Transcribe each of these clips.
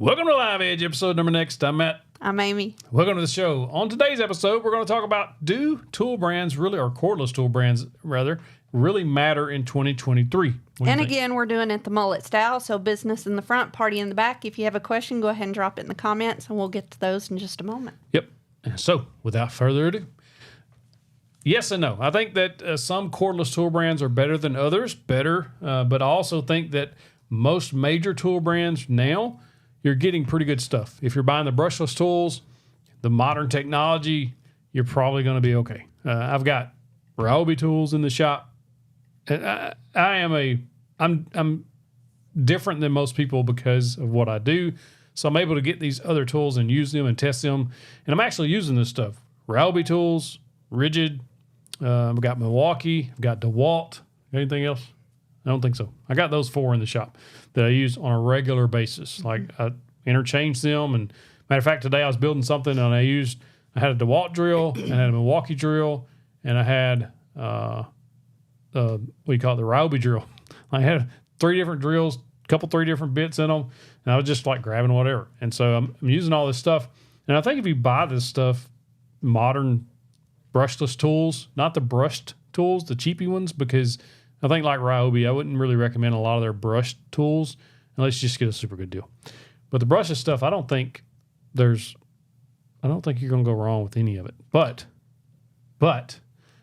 Welcome to Live Edge, episode number next. I'm Matt. I'm Amy. Welcome to the show. On today's episode, we're going to talk about do tool brands really, or cordless tool brands rather, really matter in 2023? And again, we're doing it the mullet style, so business in the front, party in the back. If you have a question, go ahead and drop it in the comments, and we'll get to those in just a moment. Yep. So, without further ado, yes and no. I think that some cordless tool brands are better than others, but I also think that most major tool brands now, you're getting pretty good stuff. If you're buying the brushless tools, the modern technology, you're probably going to be okay. I've got Ryobi tools in the shop. And I'm different than most people because of what I do. So I'm able to get these other tools and use them and test them. And I'm actually using this stuff. Ryobi tools, rigid. I've got Milwaukee. I've got DeWalt. Anything else? I don't think so. I got those 4 in the shop that I use on a regular basis. Like I interchange them. And matter of fact, today I was building something and I had a DeWalt drill, I had a Milwaukee drill, and I had the Ryobi drill. I had 3 different drills, 3 different bits in them, and I was just like grabbing whatever. And so I'm using all this stuff. And I think if you buy this stuff, modern brushless tools, not the brushed tools, the cheapy ones, because I think like Ryobi, I wouldn't really recommend a lot of their brushed tools unless you just get a super good deal. But the brushless stuff, I don't think you're going to go wrong with any of it. But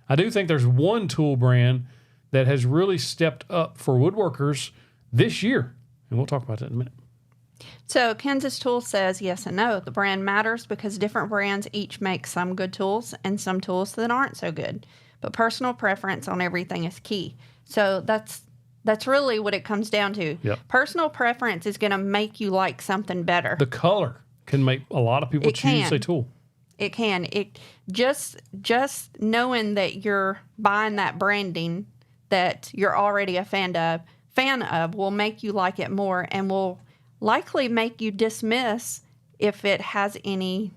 I do think there's one tool brand that has really stepped up for woodworkers this year. And we'll talk about that in a minute. So Kansas Tool says yes and no. The brand matters because different brands each make some good tools and some tools that aren't so good. But personal preference on everything is key. So that's really what it comes down to. Yep. Personal preference is going to make you like something better. The color can make a lot of people choose a tool. It can. It just knowing that you're buying that branding that you're already a fan of will make you like it more and will likely make you dismiss if it has any,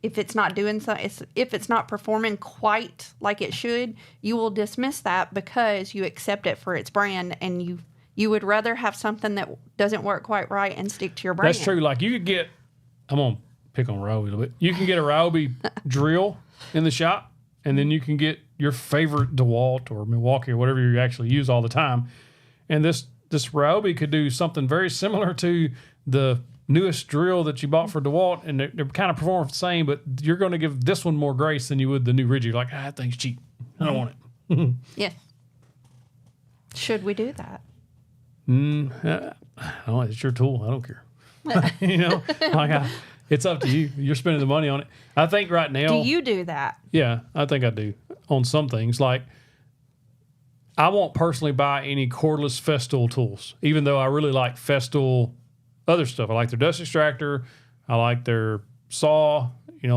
if it's not doing so, if it's not performing quite like it should, you will dismiss that because you accept it for its brand and you would rather have something that doesn't work quite right and stick to your brand. That's true. Like you could get, I'm going to pick on Ryobi a little bit. You can get a Ryobi drill in the shop, and then you can get your favorite DeWalt or Milwaukee or whatever you actually use all the time. And this Ryobi could do something very similar to the newest drill that you bought for DeWalt, and they're kind of performing the same, but you're going to give this one more grace than you would the new rigid. Like, that thing's cheap. I don't want it. Yes. Should we do that? No, it's your tool. I don't care. It's up to you. You're spending the money on it. I think right now. Do you do that? Yeah, I think I do on some things. Like, I won't personally buy any cordless Festool tools, even though I really like Festool other stuff. I like their dust extractor. I like their saw,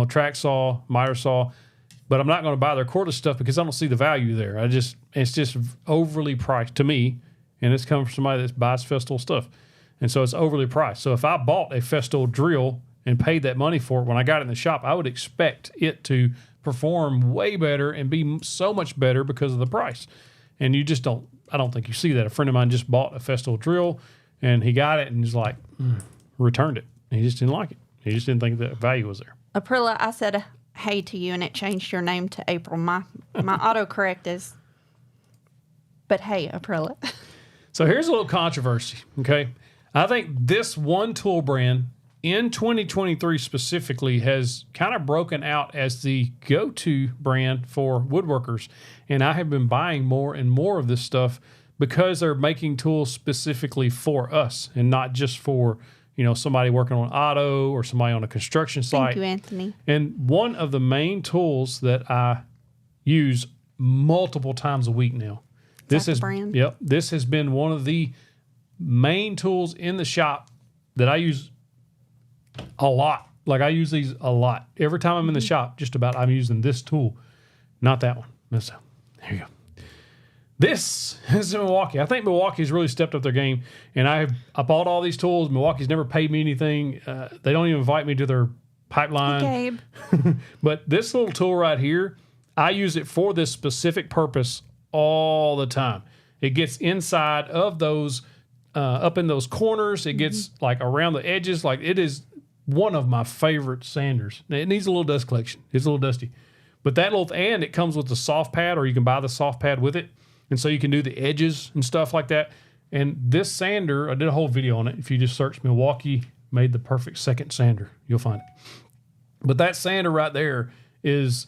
track saw, miter saw. But I'm not going to buy their cordless stuff because I don't see the value there. It's just overly priced to me. And it's coming from somebody that buys Festool stuff. And so it's overly priced. So if I bought a Festool drill and paid that money for it when I got it in the shop, I would expect it to perform way better and be so much better because of the price. And I don't think you see that. A friend of mine just bought a Festool drill and he got it and he's like, returned it. And he just didn't like it. He just didn't think the value was there. Aprilla, I said hey to you and it changed your name to April. My autocorrect is, but hey, Aprilla. So here's a little controversy, okay? I think this one tool brand in 2023 specifically has kind of broken out as the go-to brand for woodworkers. And I have been buying more and more of this stuff because they're making tools specifically for us and not just for, somebody working on auto or somebody on a construction site. Thank you, Anthony. And one of the main tools that I use multiple times a week now. This has been one of the main tools in the shop that I use a lot. Like I use these a lot. Every time I'm in the shop, just about I'm using this tool, not that one. There you go. This is Milwaukee. I think Milwaukee's really stepped up their game, and I bought all these tools. Milwaukee's never paid me anything. They don't even invite me to their pipeline. Hey, Gabe. But this little tool right here, I use it for this specific purpose all the time. It gets inside of those up in those corners. It gets like around the edges. Like it is one of my favorite sanders. It needs a little dust collection. It's a little dusty. But that little, and it comes with the soft pad, or you can buy the soft pad with it. And so you can do the edges and stuff like that. And this sander, I did a whole video on it. If you just search Milwaukee made the perfect second sander, you'll find it. But that sander right there is,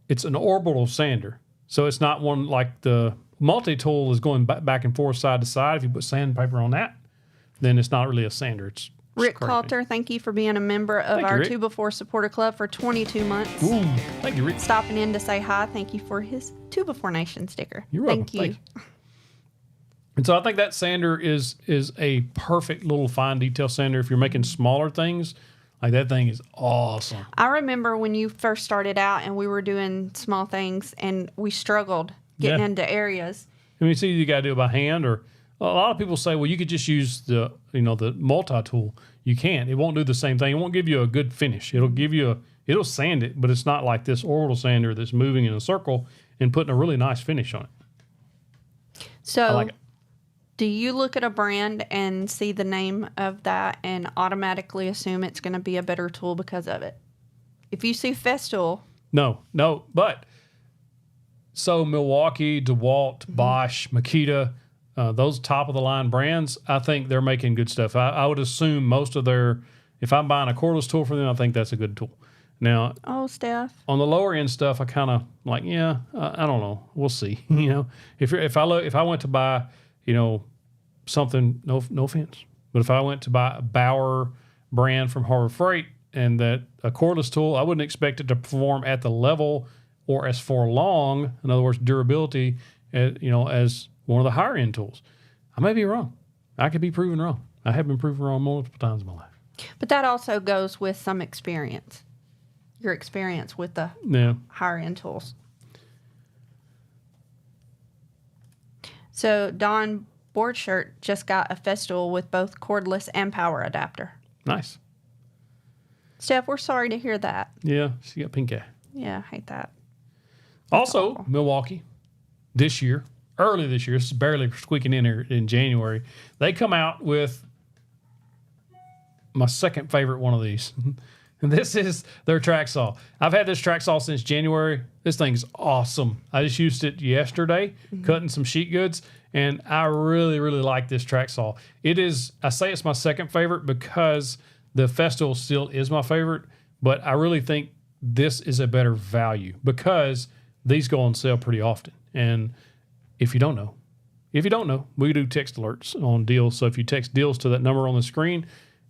it's an orbital sander. So it's not one like the multi-tool is going back and forth side to side. If you put sandpaper on that, then it's not really a sander. It's Rick Coulter, thank you for being a member of our Rick. 2 Before Supporter Club for 22 months. Ooh, thank you, Rick. Stopping in to say hi. Thank you for his 2 Before Nation sticker. You're welcome. Thank you. Thank you. And so I think that sander is a perfect little fine detail sander. If you're making smaller things, like that thing is awesome. I remember when you first started out and we were doing small things and we struggled getting into areas. And you see you got to do it by hand, or a lot of people say, well, you could just use the multi-tool. You can't. It won't do the same thing. It won't give you a good finish. It'll give you it'll sand it, but it's not like this orbital sander that's moving in a circle and putting a really nice finish on it. So I like it. do you look at a brand and see the name of that and automatically assume it's going to be a better tool because of it? If you see Festool. No, but so Milwaukee, DeWalt, Bosch, Makita, those top of the line brands, I think they're making good stuff. I would assume most of their, if I'm buying a cordless tool from them, I think that's a good tool. Now, Steph. on the lower end stuff, I kind of like, I don't know. We'll see. If I went to buy, something, no offense, but if I went to buy a Bauer brand from Harbor Freight and that a cordless tool, I wouldn't expect it to perform at the level or as far long, in other words, durability, as one of the higher end tools. I may be wrong. I could be proven wrong. I have been proven wrong multiple times in my life. But that also goes with some experience. Your experience with the higher end tools. So Don Boardshirt just got a Festool with both cordless and power adapter. Nice. Steph, we're sorry to hear that. Yeah, she got pink eye. Yeah, I hate that. Also, awful. Milwaukee, early this year, this is barely squeaking in here in January, they come out with my second favorite one of these. And this is their track saw. I've had this track saw since January. This thing is awesome. I just used it yesterday, cutting some sheet goods, and I really, really like this track saw. I say it's my second favorite because the Festool still is my favorite, but I really think this is a better value because these go on sale pretty often. And if you don't know, we do text alerts on deals. So if you text deals to that number on the screen,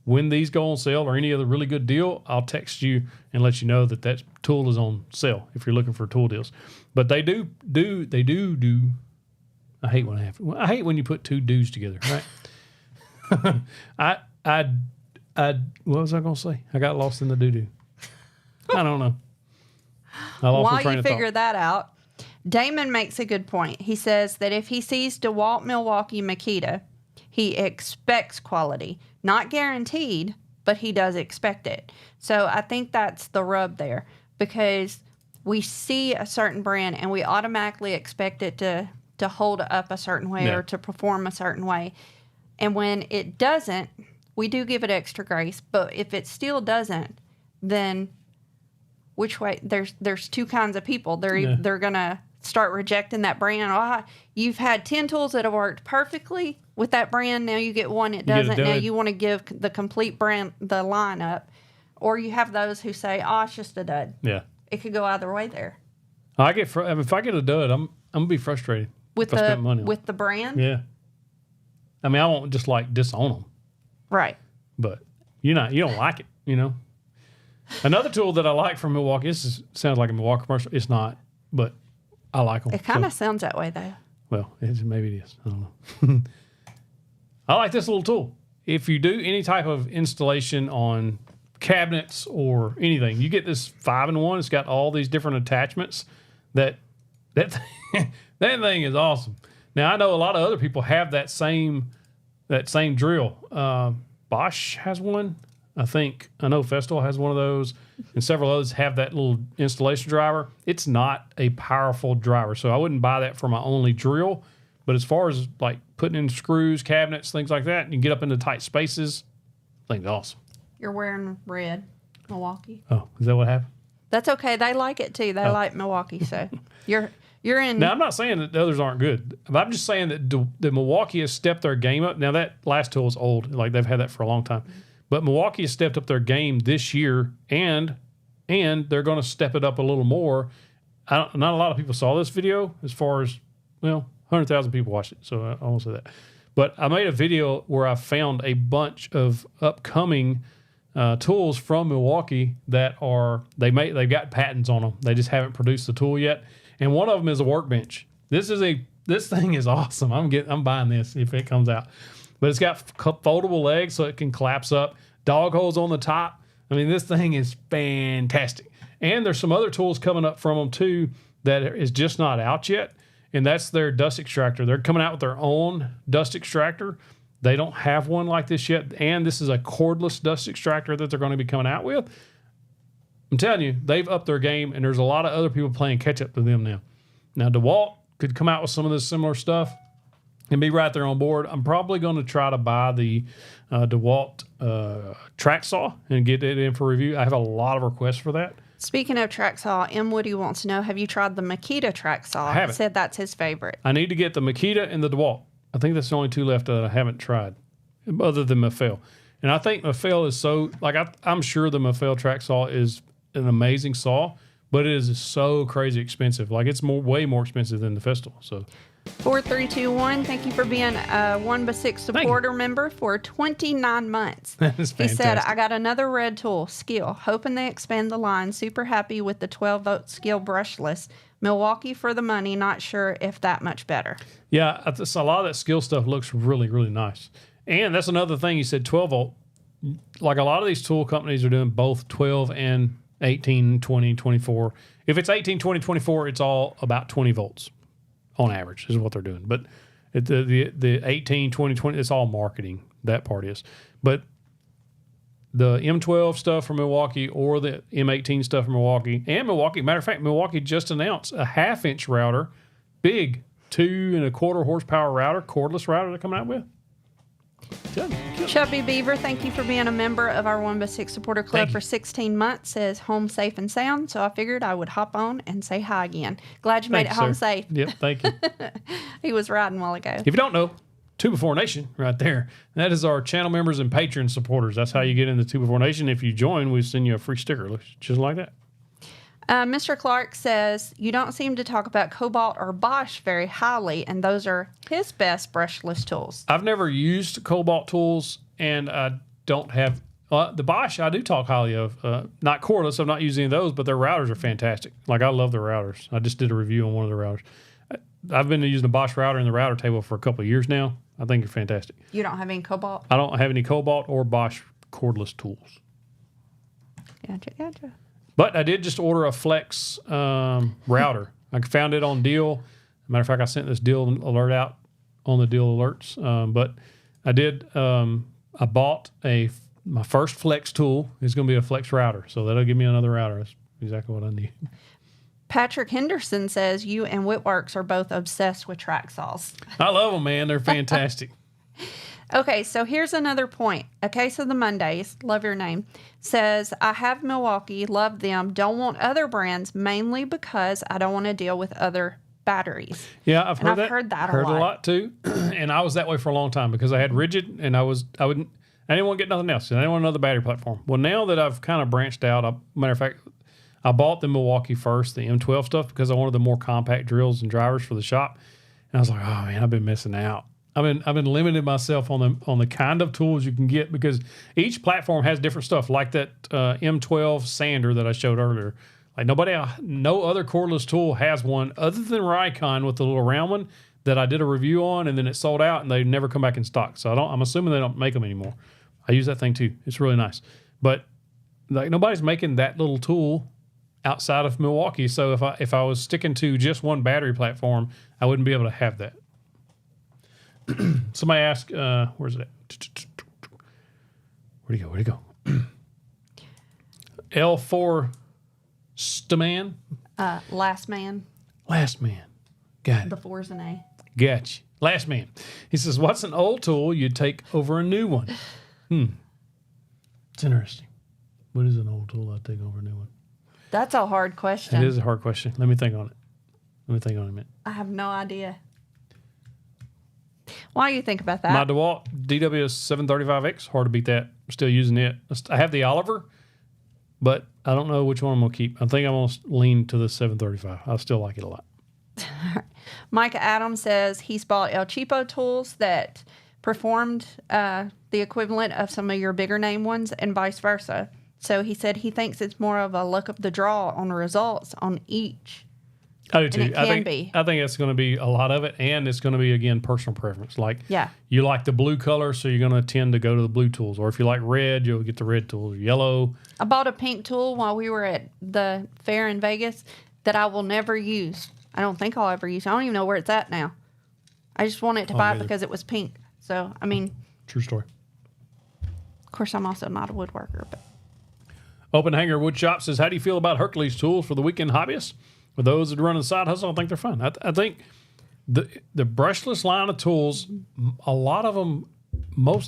when these go on sale or any other really good deal, I'll text you and let you know that tool is on sale if you're looking for tool deals. But they do. I hate when you put two do's together, right? What was I going to say? I got lost in the doo-doo. I don't know. I lost my While train you of thought. figure that out, Damon makes a good point. He says that if he sees DeWalt, Milwaukee, Makita, he expects quality. Not guaranteed, but he does expect it. So I think that's the rub there because we see a certain brand and we automatically expect it to hold up a certain way or to perform a certain way. And when it doesn't, we do give it extra grace. But if it still doesn't, then which way? There's two kinds of people. They're going to start rejecting that brand. Oh, you've had 10 tools that have worked perfectly with that brand. Now you get one that doesn't. Now you want to give the complete brand, the lineup. Or you have those who say, oh, it's just a dud. Yeah. It could go either way there. If I get a dud, I'm going to be frustrated. With if I spent money on the brand? Yeah. I mean, I won't just disown them. Right. But you don't like it, Another tool that I like from Milwaukee, sounds like a Milwaukee commercial. It's not, but I like them. It kind of sounds that way, though. Well, maybe it is. I don't know. I like this little tool. If you do any type of installation on cabinets or anything, you get this 5-in-1. It's got all these different attachments. That thing is awesome. Now, I know a lot of other people have that same drill. Bosch has one. I know Festool has one of those, and several others have that little installation driver. It's not a powerful driver, so I wouldn't buy that for my only drill. But as far as like putting in screws, cabinets, things like that. And you get up into tight spaces. Thing's awesome. You're wearing red, Milwaukee. Oh, is that what happened? That's okay. They like it too. They like Milwaukee. So you're in. Now, I'm not saying that the others aren't good. But I'm just saying that the Milwaukee has stepped their game up. Now, that last tool is old. Like, they've had that for a long time. But Milwaukee has stepped up their game this year, and they're going to step it up a little more. Not a lot of people saw this video as far as, 100,000 people watched it. So I won't say that. But I made a video where I found a bunch of upcoming tools from Milwaukee that they've got patents on them. They just haven't produced the tool yet. And one of them is a workbench. This thing is awesome. I'm buying this if it comes out. But it's got foldable legs so it can collapse up. Dog holes on the top. I mean, this thing is fantastic. And there's some other tools coming up from them too that is just not out yet. And that's their dust extractor. They're coming out with their own dust extractor. They don't have one like this yet. And this is a cordless dust extractor that they're going to be coming out with. I'm telling you, they've upped their game, and there's a lot of other people playing catch up to them now. Now, DeWalt could come out with some of this similar stuff and be right there on board. I'm probably going to try to buy the DeWalt track saw and get it in for review. I have a lot of requests for that. Speaking of track saw, M. Woody wants to know, have you tried the Makita track saw? I haven't. Said that's his favorite. I need to get the Makita and the DeWalt. I think that's the only two left that I haven't tried, other than Mafel. And I think Mafel is so, like, I'm sure the Mafel track saw is an amazing saw, but it is so crazy expensive. Like, it's way more expensive than the Festool. So 4321, thank you for being a 1x6 supporter member for 29 months. That is fantastic. He said, I got another red tool, Skill, hoping they expand the line. Super happy with the 12-volt Skill brushless. Milwaukee for the money, not sure if that much better. Yeah, a lot of that Skill stuff looks really, really nice. And that's another thing, you said 12-volt. Like, a lot of these tool companies are doing both 12 and 18, 20, 24. If it's 18, 20, 24, it's all about 20 volts. On average is what they're doing. But the 18, 20, 20, it's all marketing. That part is. But the M12 stuff from Milwaukee or the M18 stuff from Milwaukee and Milwaukee, matter of fact, Milwaukee just announced a 1/2-inch router, big 2.25 horsepower router, cordless router they're coming out with. Chubby Beaver, thank you for being a member of our 1x6 supporter club for 16 months. Says home safe and sound. So I figured I would hop on and say hi again. Glad you made it home safe. Yep, thank you. He was riding a while ago. If you don't know, 2 Before Nation right there. That is our channel members and Patreon supporters. That's how you get into 2 Before Nation. If you join, we send you a free sticker. Looks just like that. Mr. Clark says, you don't seem to talk about Cobalt or Bosch very highly, and those are his best brushless tools. I've never used Cobalt tools, and I don't have... the Bosch I do talk highly of. Not cordless. I'm not using any of those, but their routers are fantastic. Like, I love their routers. I just did a review on one of the routers. I've been using the Bosch router and the router table for a couple of years now. I think they're fantastic. You don't have any Cobalt? I don't have any Cobalt or Bosch cordless tools. Gotcha. But I did just order a Flex router. I found it on deal. Matter of fact, I sent this deal alert out on the deal alerts. But I did. I bought my first Flex tool is going to be a Flex router, so that'll give me another router. That's exactly what I need. Patrick Henderson says you and Whitworks are both obsessed with track saws. I love them, man. They're fantastic. Okay, so here's another point. A Case of the Mondays, love your name, says, I have Milwaukee, love them, don't want other brands, mainly because I don't want to deal with other batteries. Yeah, I've heard that. Heard that a lot too. And I was that way for a long time because I had rigid and I didn't want to get nothing else. I didn't want another battery platform. Well, now that I've kind of branched out, matter of fact, I bought the Milwaukee first, the M12 stuff, because I wanted the more compact drills and drivers for the shop. And I was like, oh man, I've been missing out. I've been limiting myself on the kind of tools you can get because each platform has different stuff. Like that M12 sander that I showed earlier. Like no other cordless tool has one other than Raycon with the little round one that I did a review on, and then it sold out and they never come back in stock. So I'm assuming they don't make them anymore. I use that thing too. It's really nice, but like nobody's making that little tool outside of Milwaukee. So if I was sticking to just one battery platform, I wouldn't be able to have that. Somebody asked, where's it at? Where'd he go? L4 Staman? Last Man. Last Man. Got it. The 4's an A. Gotcha. Last man. He says, what's an old tool you'd take over a new one? It's interesting. What is an old tool I'd take over a new one? That's a hard question. It is a hard question. Let me think on it. A minute. I have no idea. Why do you think about that? My DeWalt DWS 735X, hard to beat that. I'm still using it. I have the Oliver, but I don't know which one I'm going to keep. I think I'm going to lean to the 735. I still like it a lot. Micah Adams says he's bought El Cheapo tools that performed the equivalent of some of your bigger name ones and vice versa. So he said he thinks it's more of a luck of the draw on the results on each. I do too. And it can be. I think it's going to be a lot of it, and it's going to be, again, personal preference. Like, you like the blue color, so you're going to tend to go to the blue tools. Or if you like red, you'll get the red tools. Yellow. I bought a pink tool while we were at the fair in Vegas that I will never use. I don't think I'll ever use it. I don't even know where it's at now. I just wanted to buy it because it was pink. So, I mean. True story. Of course, I'm also not a woodworker. But. Open Hanger Wood Shop says, how do you feel about Hercules tools for the weekend hobbyists? For those that run a side hustle, I think they're fun. I think the brushless line of tools, a lot of them,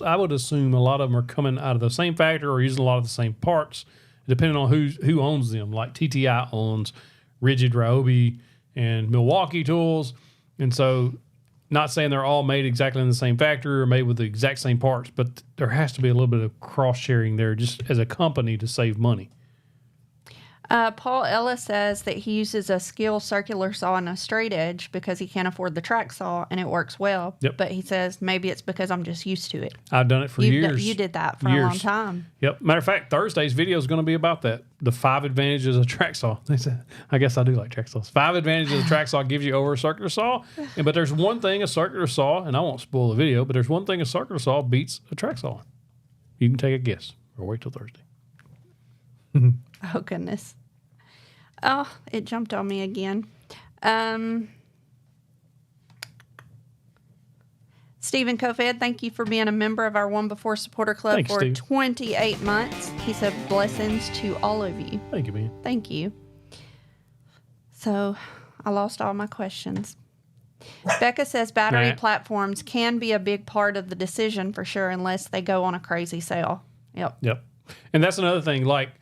I would assume a lot of them are coming out of the same factory or using a lot of the same parts, depending on who owns them. Like TTI owns Rigid, Ryobi, and Milwaukee tools. And so, not saying they're all made exactly in the same factory or made with the exact same parts, but there has to be a little bit of cross-sharing there just as a company to save money. Paul Ellis says that he uses a Skill circular saw and a straight edge because he can't afford the track saw, and it works well. Yep. But he says maybe it's because I'm just used to it. I've done it for years. You did that for a long time. Yep. Matter of fact, Thursday's video is going to be about that. The 5 advantages of track saw. They said, I guess I do like track saws. 5 advantages a track saw gives you over a circular saw. But there's one thing a circular saw, and I won't spoil the video, but there's one thing a circular saw beats a track saw. You can take a guess or wait till Thursday. Oh, goodness. Oh, it jumped on me again. Stephen Kofed, thank you for being a member of our One Before Supporter Club. Thanks, for Steve. 28 months. He said blessings to all of you. Thank you, man. Thank you. So I lost all my questions. Becca says battery platforms can be a big part of the decision for sure, unless they go on a crazy sale. Yep. And that's another thing. Like,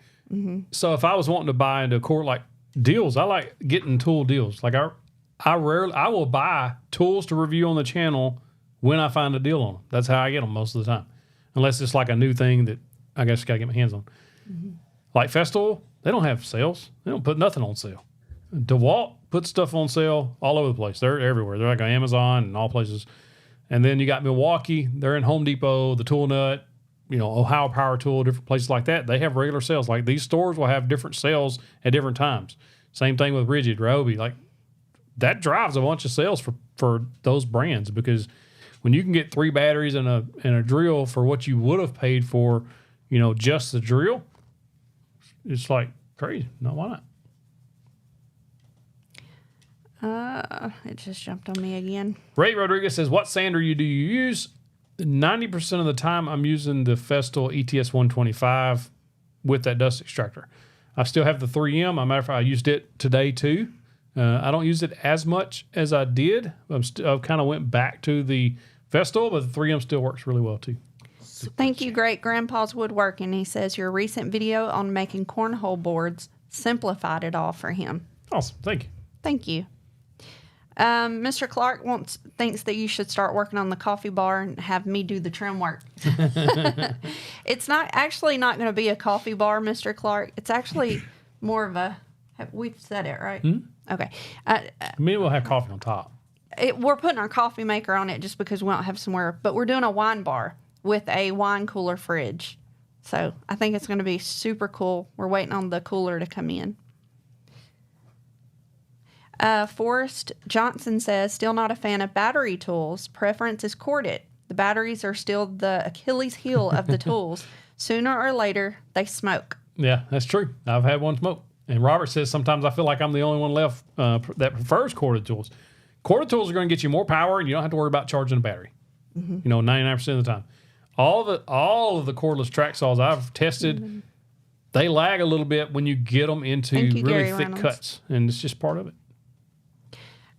so if I was wanting to buy into like deals, I like getting tool deals. Like I will buy tools to review on the channel when I find a deal on them. That's how I get them most of the time. Unless it's like a new thing that I guess I got to get my hands on. Like Festool, they don't have sales. They don't put nothing on sale. DeWalt puts stuff on sale all over the place. They're everywhere. They're like on Amazon and all places. And then you got Milwaukee. They're in Home Depot, the Tool Nut, Ohio Power Tool, different places like that. They have regular sales. Like these stores will have different sales at different times. Same thing with Rigid, Ryobi. Like that drives a bunch of sales for those brands, because when you can get 3 batteries and a drill for what you would have paid for, just the drill, it's like crazy. No, why not? It just jumped on me again. Ray Rodriguez says, what sander do you use? 90% of the time, I'm using the Festool ETS 125 with that dust extractor. I still have the 3M. As a matter of fact, I used it today too. I don't use it as much as I did. I've kind of went back to the Festool, but the 3M still works really well too. Thank you, Great Grandpa's Woodworking. He says your recent video on making cornhole boards simplified it all for him. Awesome. Thank you. Thank you. Mr. Clark thinks that you should start working on the coffee bar and have me do the trim work. It's not going to be a coffee bar, Mr. Clark. It's actually more of a. We've said it right. Okay. Maybe we'll have coffee on top. We're putting our coffee maker on it just because we don't have somewhere. But we're doing a wine bar with a wine cooler fridge. So I think it's going to be super cool. We're waiting on the cooler to come in. Forrest Johnson says, still not a fan of battery tools. Preference is corded. The batteries are still the Achilles heel of the tools. Sooner or later, they smoke. Yeah, that's true. I've had one smoke. And Robert says, sometimes I feel like I'm the only one left that prefers corded tools. Corded tools are going to get you more power, and you don't have to worry about charging a battery. 99% of the time. All of the cordless track saws I've tested, they lag a little bit when you get them into really thick cuts. And it's just part of it.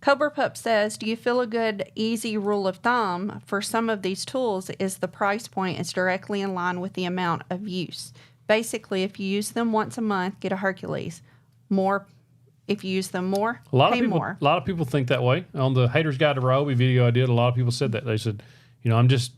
Cobra Pup says, do you feel a good, easy rule of thumb for some of these tools is the price point is directly in line with the amount of use? Basically, if you use them once a month, get a Hercules. More, if you use them more, pay more. A lot of people think that way. On the Hater's Guide to Ryobi video I did, a lot of people said that. They said, I'm just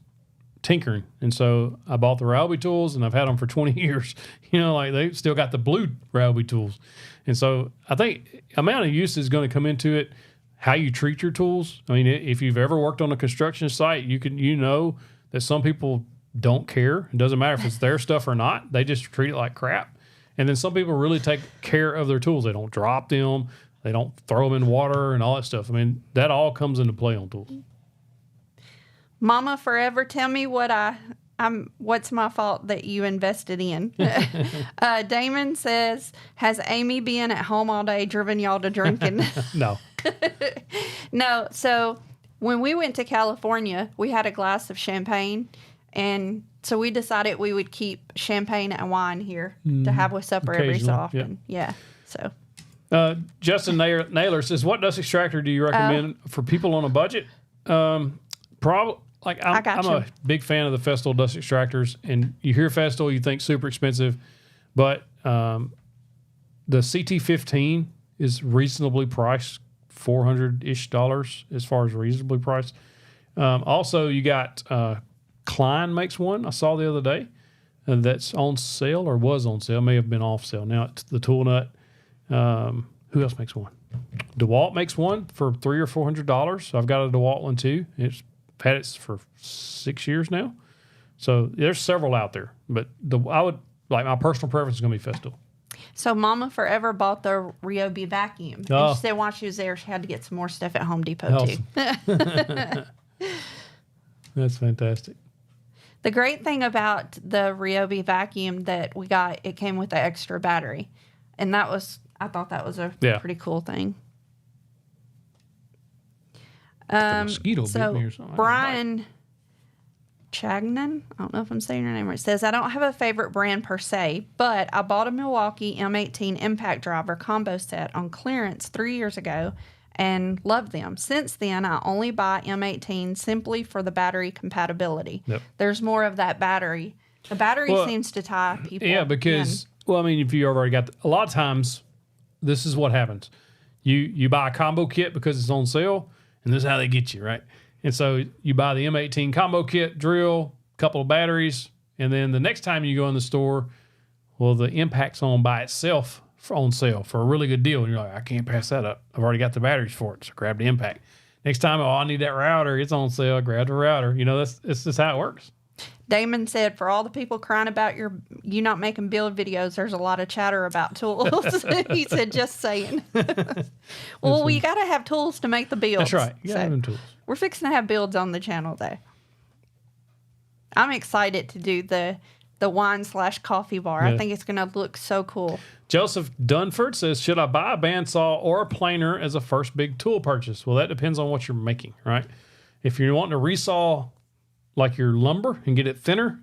tinkering. And so I bought the Ryobi tools, and I've had them for 20 years. Like they still got the blue Ryobi tools. And so I think amount of use is going to come into it. How you treat your tools. I mean, if you've ever worked on a construction site, you know that some people don't care. It doesn't matter if it's their stuff or not. They just treat it like crap. And then some people really take care of their tools. They don't drop them. They don't throw them in water and all that stuff. I mean, that all comes into play on tools. Mama Forever, tell me what's my fault that you invested in? Damon says, has Amy being at home all day driven y'all to drinking? No. No. So when we went to California, we had a glass of champagne. And so we decided we would keep champagne and wine here to have with supper every so often. Yep. Yeah. So Justin Naylor says, what dust extractor do you recommend for people on a budget? Probably. Like I'm a big fan of the Festool dust extractors, and you hear Festool, you think super expensive, but the CT15 is reasonably priced, $400-ish as far as reasonably priced. Also, you got Klein makes one I saw the other day that's on sale or was on sale, may have been off sale. Now it's the Tool Nut. Who else makes one? DeWalt makes one for $300 or $400. So I've got a DeWalt one too. I've had it for 6 years now. So there's several out there, but my personal preference is going to be Festool. So Mama Forever bought the Ryobi vacuum. Oh. And she said while she was there, she had to get some more stuff at Home Depot too. That's fantastic. The great thing about the Ryobi vacuum that we got, it came with the extra battery. And I thought that was a pretty cool thing. Mosquito bit me or something. Brian Chagnon, I don't know if I'm saying your name right, says, I don't have a favorite brand per se, but I bought a Milwaukee M18 impact driver combo set on clearance 3 years ago and loved them. Since then, I only buy M18 simply for the battery compatibility. Yep. There's more of that battery. The battery seems to tie people in. Because, if you already got... a lot of times, this is what happens. You buy a combo kit because it's on sale, and this is how they get you, right? And so you buy the M18 combo kit, drill, couple of batteries, and then the next time you go in the store, the impact's on by itself on sale for a really good deal. And you're like, I can't pass that up. I've already got the batteries for it, so grab the impact. Next time, I need that router. It's on sale. Grab the router. That's just how it works. Damon said, for all the people crying about you not making build videos, there's a lot of chatter about tools. He said, just saying. Well, you got to have tools to make the builds. That's right. You got to have them tools. We're fixing to have builds on the channel, though. I'm excited to do the wine/coffee bar. Yeah. I think it's going to look so cool. Joseph Dunford says, should I buy a bandsaw or a planer as a first big tool purchase? Well, that depends on what you're making, right? If you're wanting to resaw like your lumber and get it thinner,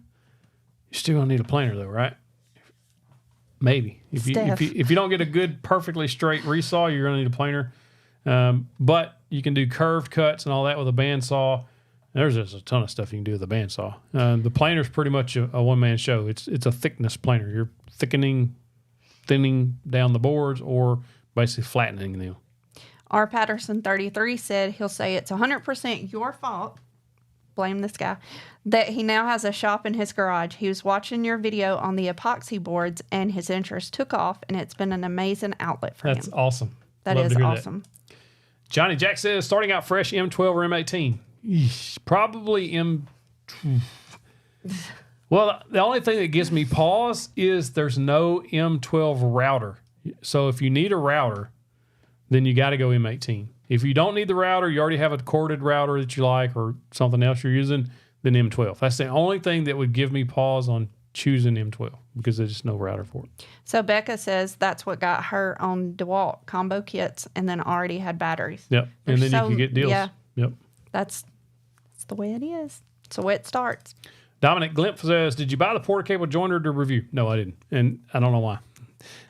you're still gonna need a planer though, right? Maybe. If you don't get a good, perfectly straight resaw, you're gonna need a planer. But you can do curved cuts and all that with a bandsaw. There's just a ton of stuff you can do with a bandsaw. The planer is pretty much a one-man show. It's a thickness planer. You're thinning down the boards or basically flattening them. R. Patterson 33 said he'll say it's 100% your fault. Blame this guy, that he now has a shop in his garage. He was watching your video on the epoxy boards and his interest took off, and it's been an amazing outlet for him. That's awesome. That is awesome. That. Johnny Jack says, starting out fresh, M12 or M18? Probably M... Well, the only thing that gives me pause is there's no M12 router. So if you need a router, then you got to go M18. If you don't need the router, you already have a corded router that you like or something else you're using, then M12. That's the only thing that would give me pause on choosing M12 because there's just no router for it. So Becca says that's what got her on DeWalt combo kits and then already had batteries. Yep. And then you can get deals. Yeah. Yep. That's the way it is. It's the way it starts. Dominic Glimp says, did you buy the Porter cable joiner to review? No, I didn't. And I don't know why.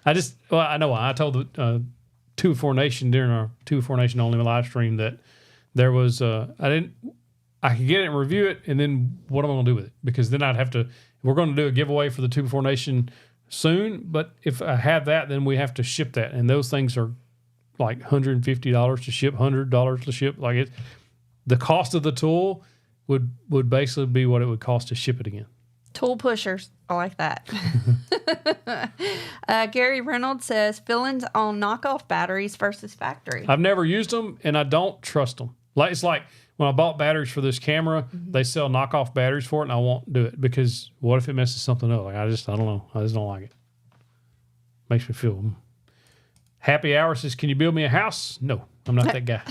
I know why. I told 2-4 Nation during our 2-4 Nation only live stream that there was I could get it and review it, and then what am I going to do with it? Because then I'd have to. We're going to do a giveaway for the 2-4 Nation soon, but if I have that, then we have to ship that, and those things are like $150 to ship, $100 to ship. Like it, the cost of the tool would basically be what it would cost to ship it again. Tool pushers. I like that. Gary Reynolds says fillings on knockoff batteries versus factory. I've never used them, and I don't trust them. Like it's like when I bought batteries for this camera, they sell knockoff batteries for it, and I won't do it because what if it messes something up? Like I don't know. I just don't like it. Makes me feel. Happy Hour says, "Can you build me a house?" No, I'm not that guy.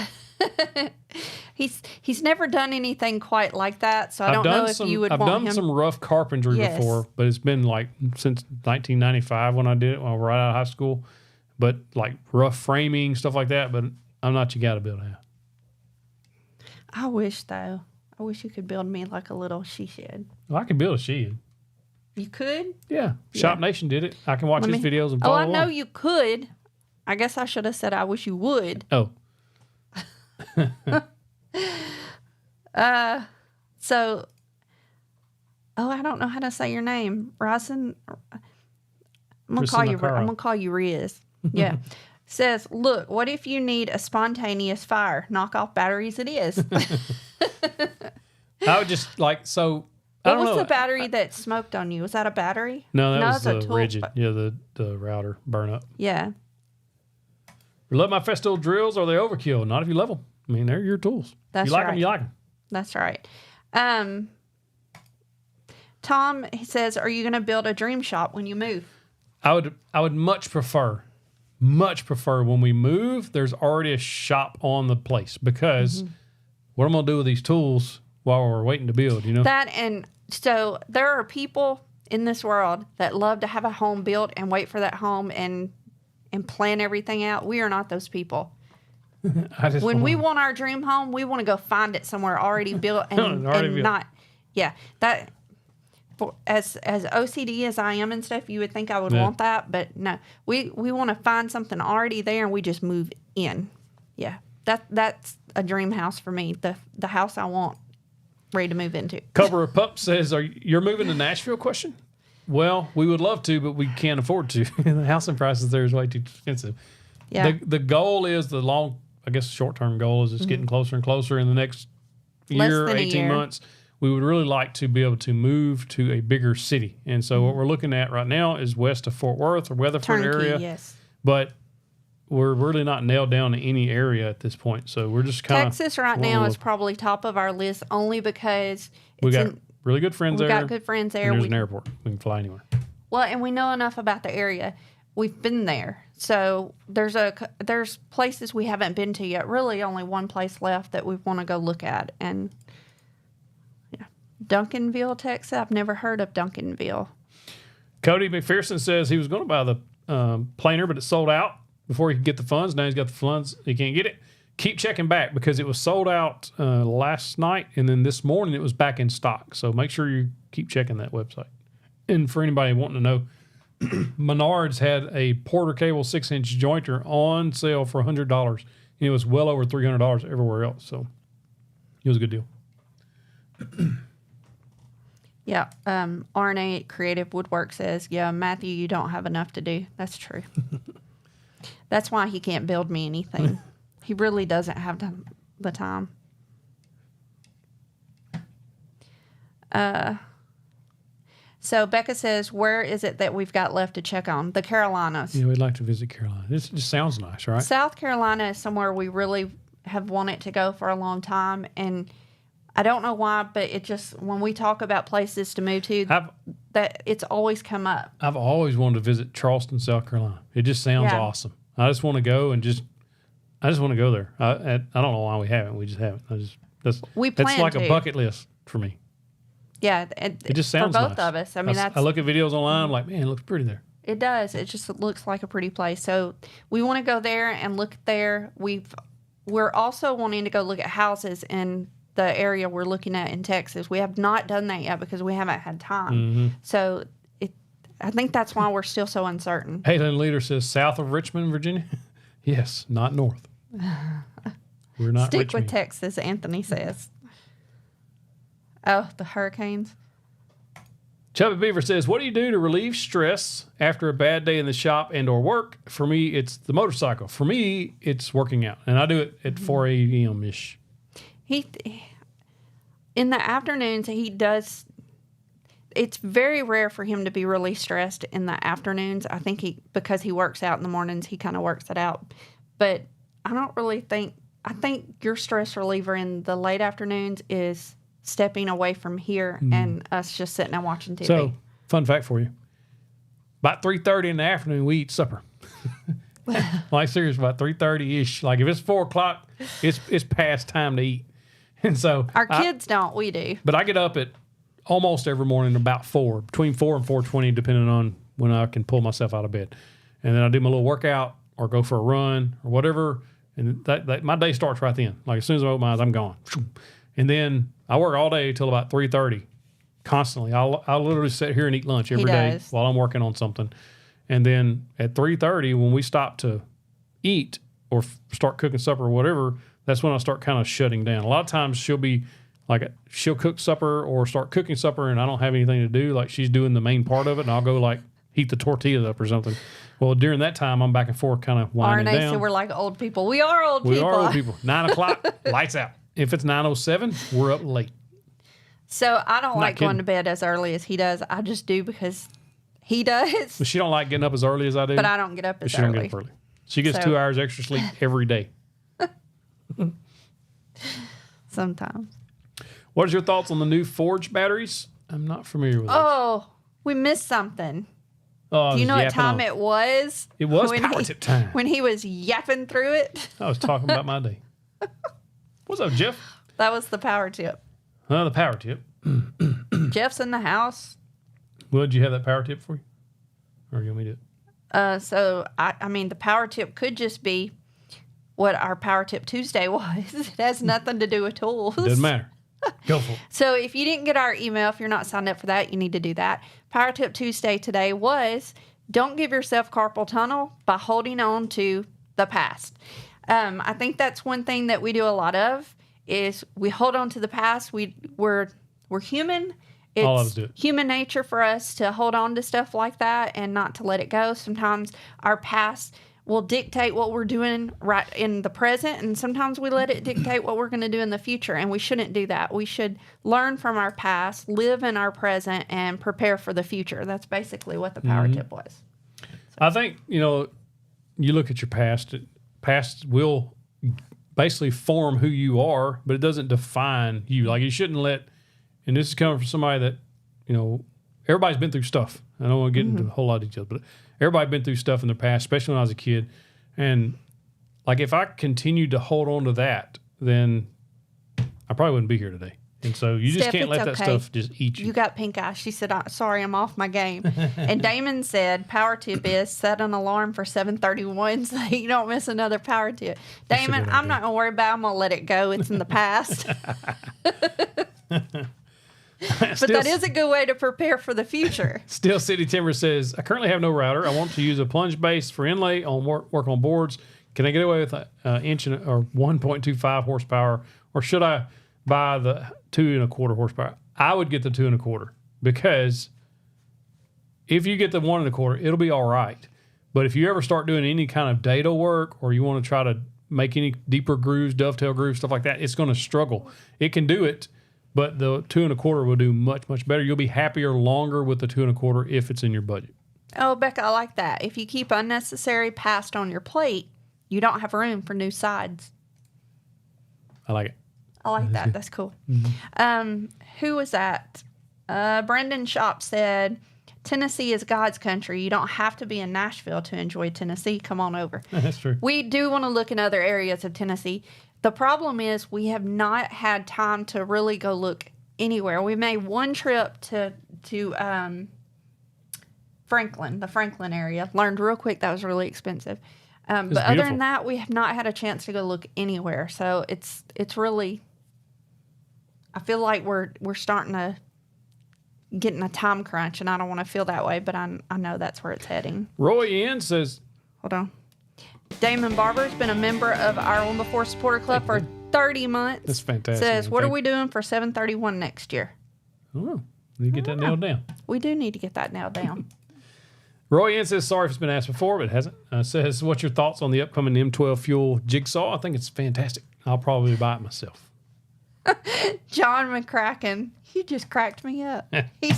He's never done anything quite like that, so I don't know if you would want him. I've done some rough carpentry before, but it's been like since 1995 when I did it, when I was right out of high school. But like rough framing, stuff like that, but I'm not your guy to build a house. I wish, though. I wish you could build me like a little she shed. Well, I can build a shed. You could? Yeah. Shop Nation did it. I can watch his videos and follow along. I know you could. I guess I should have said I wish you would. Oh. So, I don't know how to say your name. Ryson. I'm gonna call you Riz. Yeah. Says, look, what if you need a spontaneous fire? Knock off batteries it is. I would just like, so, I don't know. What was the battery that smoked on you? Was that a battery? No, that was the rigid. Yeah, the router burn up. Yeah. You love my Festool drills, or are they overkill? Not if you love them. I mean, they're your tools. That's you like right. them, you like them. That's right. Tom, he says, are you going to build a dream shop when you move? I would much prefer when we move, there's already a shop on the place, because what am I going to do with these tools while we're waiting to build, you know? That, and so there are people in this world that love to have a home built and wait for that home and plan everything out. We are not those people. When we want our dream home, we want to go find it somewhere already built and not. Yeah, that. As OCD as I am and stuff, you would think I would want that, but no. We want to find something already there and we just move in. Yeah, that's a dream house for me. The house I want, ready to move into. Cover of Pup says, "You're moving to Nashville?" Question. Well, we would love to, but we can't afford to. The housing prices there is way too expensive. Yeah. The goal is short-term goal is it's getting closer and closer in the next year, 18 months. We would really like to be able to move to a bigger city. And so what we're looking at right now is west of Fort Worth or Weatherford area. Yes. But we're really not nailed down to any area at this point. So we're just kind of... Texas right now is probably top of our list only because... We got really good friends there. We got good friends there. And there's an airport. We can fly anywhere. Well, and we know enough about the area. We've been there. So there's places we haven't been to yet. Really only one place left that we want to go look at. And Duncanville, Texas. I've never heard of Duncanville. Cody McPherson says he was going to buy the planer, but it sold out before he could get the funds. Now he's got the funds. He can't get it. Keep checking back because it was sold out last night, and then this morning it was back in stock. So make sure you keep checking that website. And for anybody wanting to know, Menards had a Porter Cable 6-inch jointer on sale for $100. And it was well over $300 everywhere else. So it was a good deal. Yeah. RNA Creative Woodwork says, yeah, Matthew, you don't have enough to do. That's true. That's why he can't build me anything. He really doesn't have the time. So Becca says, where is it that we've got left to check on? The Carolinas. Yeah, we'd like to visit Carolina. This just sounds nice, right? South Carolina is somewhere we really have wanted to go for a long time. And I don't know why, but it just, when we talk about places to move to, that it's always come up. I've always wanted to visit Charleston, South Carolina. It just sounds awesome. I just want to go and I just want to go there. I don't know why we haven't. We just haven't. That's like a bucket list for me. Yeah, it just sounds for both nice. of us. I mean, I look at videos online. I'm like, man, it looks pretty there. It does. It just looks like a pretty place. So we want to go there and look there. We're also wanting to go look at houses in the area we're looking at in Texas. We have not done that yet because we haven't had time. Mm-hmm. So I think that's why we're still so uncertain. Hayden Leader says south of Richmond, Virginia. Yes, not north. We're not Stick Richmond. with Texas, Anthony says. Oh, the hurricanes. Chubby Beaver says, what do you do to relieve stress after a bad day in the shop and or work? For me, it's the motorcycle. For me, it's working out. And I do it at 4 a.m.-ish. In the afternoons, he does. It's very rare for him to be really stressed in the afternoons. I think because he works out in the mornings, he kind of works it out. But I don't really think, I think your stress reliever in the late afternoons is stepping away from here and us just sitting and watching TV. So, fun fact for you. About 3:30 in the afternoon, we eat supper. Like, seriously, about 3:30-ish. Like, if it's 4 o'clock, it's past time to eat. And so our kids don't, we do. But I get up at almost every morning about 4, between 4 and 4:20, depending on when I can pull myself out of bed. And then I do my little workout or go for a run or whatever. And that my day starts right then. Like, as soon as I open my eyes, I'm gone. And then I work all day till about 3:30, constantly. I'll literally sit here and eat lunch every day while I'm working on something. And then at 3:30, when we stop to eat or start cooking supper or whatever, that's when I start kind of shutting down. A lot of times she'll cook supper or start cooking supper and I don't have anything to do. Like, she's doing the main part of it and I'll go like heat the tortillas up or something. Well, during that time, I'm back and forth kind of winding down. So we're like old people. We are old people. We are old people. 9 o'clock, lights out. If it's 9:07, we're up late. So I don't like going to bed as early as he does. I just do because he does. But she don't like getting up as early as I do. But I don't get up as she early. Don't get up early. She gets 2 hours extra sleep every day. Sometimes. What is your thoughts on the new Forge batteries? I'm not familiar with those. Oh, we missed something. Oh, do you know what time it was? It was power tip time. When he was yapping through it. I was talking about my day. What's up, Jeff? That was the power tip. The power tip. Jeff's in the house. Well, did you have that power tip for you? Or you want me to do it? So, I mean, the power tip could just be what our Power Tip Tuesday was. It has nothing to do with tools. Doesn't matter. Go for it. So if you didn't get our email, if you're not signed up for that, you need to do that. Power Tip Tuesday today was, don't give yourself carpal tunnel by holding on to the past. I think that's one thing that we do a lot of is we hold on to the past. We're human. It's all of us do it. Human nature for us to hold on to stuff like that and not to let it go. Sometimes our past will dictate what we're doing right in the present, and sometimes we let it dictate what we're going to do in the future, and we shouldn't do that. We should learn from our past, live in our present, and prepare for the future. That's basically what the power tip was. So. I think, you look at your past. Past will basically form who you are, but it doesn't define you. Like, you shouldn't let, and this is coming from somebody that, everybody's been through stuff. I don't want to get into a whole lot of details, but everybody's been through stuff in their past, especially when I was a kid. And like, if I continued to hold on to that, then I probably wouldn't be here today. And so you just can't let that stuff just eat you. You got pink eye. She said, sorry, I'm off my game. And Damon said, power tip is set an alarm for 7:31 so you don't miss another power tip. Damon, I'm not going to worry about it. I'm going to let it go. It's in the past. But that is a good way to prepare for the future. Steel City Timber says, I currently have no router. I want to use a plunge base for inlay on work on boards. Can I get away with an inch or 1.25 horsepower, or should I buy the 2.25 horsepower? I would get the 2.25 because if you get the 1.25, it'll be all right. But if you ever start doing any kind of dado work, or you want to try to make any deeper grooves, dovetail grooves, stuff like that, it's going to struggle. It can do it, but the 2.25 will do much, much better. You'll be happier longer with the 2.25 if it's in your budget. Oh, Becca, I like that. If you keep unnecessary past on your plate, you don't have room for new sides. I like it. I like that. That's cool. Mm-hmm. Who was that? Brendan Shop said, Tennessee is God's country. You don't have to be in Nashville to enjoy Tennessee. Come on over. That's true. We do want to look in other areas of Tennessee. The problem is we have not had time to really go look anywhere. We made one trip to Franklin, the Franklin area. Learned real quick that was really expensive. But beautiful. Other than that, we have not had a chance to go look anywhere. So it's really, I feel like we're starting to get in a time crunch, and I don't want to feel that way, but I know that's where it's heading. Roy Ian says, Hold on. Damon Barber's been a member of our On Before Supporter Club for 30 months. That's fantastic. Says, what are we doing for 731 next year? Oh, you get that nailed down. We do need to get that nailed down. Roy Ann says, sorry if it's been asked before, but it hasn't. Says, what's your thoughts on the upcoming M12 fuel jigsaw? I think it's fantastic. I'll probably buy it myself. John McCracken, he just cracked me up. He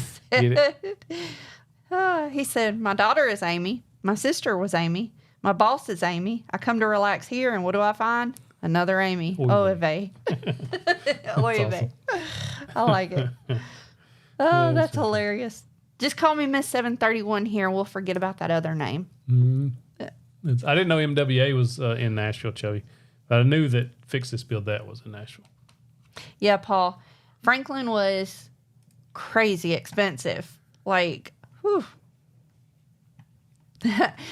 said, my daughter is Amy. My sister was Amy. My boss is Amy. I come to relax here, and what do I find? Another Amy. Oy vey. Oy vey. I like it. Oh, that's hilarious. Just call me Miss 731 here, and we'll forget about that other name. I didn't know MWA was in Nashville, Chubby. But I knew that Fix This Build That was in Nashville. Yeah, Paul. Franklin was crazy expensive. Like, whew.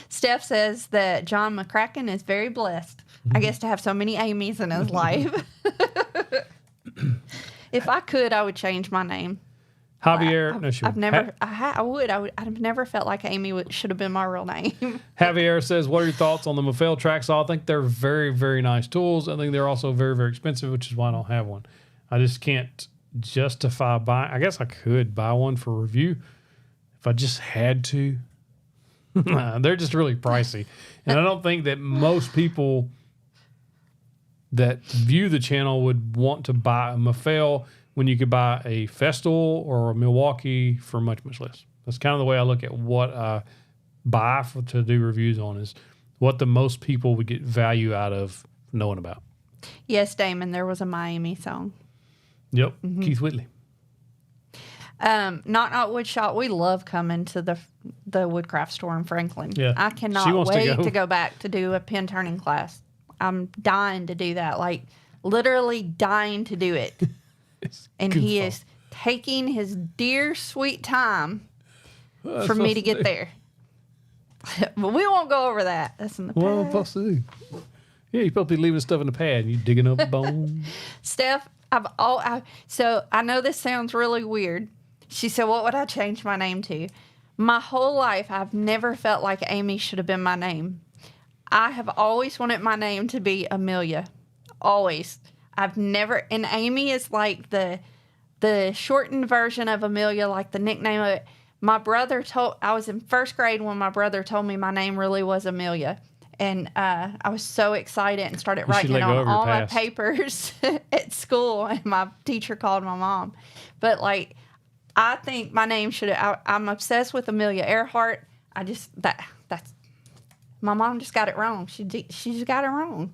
Steph says that John McCracken is very blessed, I guess, to have so many Amy's in his life. If I could, I would change my name. Javier, I've never felt like Amy should have been my real name. Javier says, what are your thoughts on the Mafel track saw? I think they're very, very nice tools. I think they're also very, very expensive, which is why I don't have one. I just can't justify buying. I guess I could buy one for review if I just had to. They're just really pricey. And I don't think that most people that view the channel would want to buy a Mafel when you could buy a Festool or a Milwaukee for much, much less. That's kind of the way I look at what I buy to do reviews on, is what the most people would get value out of knowing about. Yes, Damon, there was a Miami song. Yep, Keith Whitley. Not Woodshop. We love coming to the Woodcraft store in Franklin. Yeah. I cannot wait to go back to do a pin turning class. I'm dying to do that. Like, literally dying to do it. And he is taking his dear sweet time for me to get there. But we won't go over that. That's in the past. What am I supposed to do? Yeah, you're supposed to be leaving stuff in the pad. You digging up bones. Steph, so I know this sounds really weird. She said, what would I change my name to? My whole life, I've never felt like Amy should have been my name. I have always wanted my name to be Amelia. Always. I've never, and Amy is like the shortened version of Amelia, like the nickname of it. My brother I was in first grade when my brother told me my name really was Amelia. And I was so excited and started writing it on all my papers at school. And my teacher called my mom. But like, I think my name I'm obsessed with Amelia Earhart. That's, my mom just got it wrong. She just got it wrong.